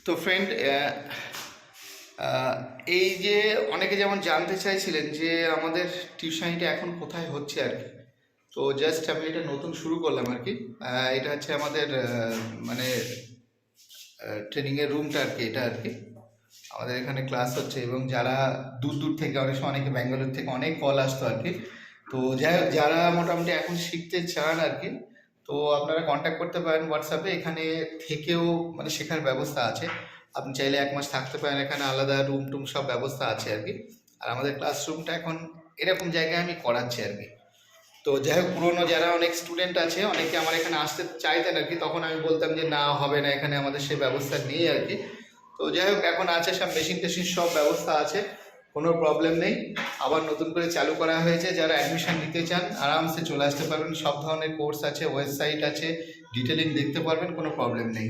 তো ফ্রেন্ড, এই যে অনেকে যেমন জানতে চাইছিলেন যে আমাদের টিউশনিটা এখন কোথায় হচ্ছে আর কি। তো জাস্ট আমি এটা নতুন শুরু করলাম আর কি। এটা হচ্ছে আমাদের মানে ট্রেনিংয়ের রুমটা আর কি, এটা আর কি আমাদের এখানে ক্লাস হচ্ছে। এবং যারা দূর দূর থেকে, অনেক সময় অনেকে ব্যাঙ্গালোর থেকে অনেক কল আসতো আর কি। তো যাই হোক, যারা মোটামুটি এখন শিখতে চান আর কি, তো আপনারা কন্ট্যাক্ট করতে পারেন হোয়াটসঅ্যাপে। এখানে থেকেও মানে শেখার ব্যবস্থা আছে। আপনি চাইলে 1 মাস থাকতে পারেন এখানে, আলাদা রুম টুম সব ব্যবস্থা আছে আর কি। আর আমাদের ক্লাসরুমটা এখন এরকম জায়গায় আমি করাচ্ছি আর কি। তো যাই হোক, পুরোনো যারা অনেক স্টুডেন্ট আছে, অনেকে আমার এখানে আসতে চাইতেন আর কি, তখন আমি বলতাম যে না, হবে না, এখানে আমাদের সেই ব্যবস্থা নেই আর কি। তো যাই হোক, এখন আছে, সব মেশিন টেশিন সব ব্যবস্থা আছে, কোনো প্রবলেম নেই। আবার নতুন করে চালু করা হয়েছে। যারা অ্যাডমিশন নিতে চান আরামসে চলে আসতে পারবেন। সব ধরনের কোর্স আছে, ওয়েবসাইট আছে, ডিটেলিং দেখতে পারবেন, কোনো প্রবলেম নেই।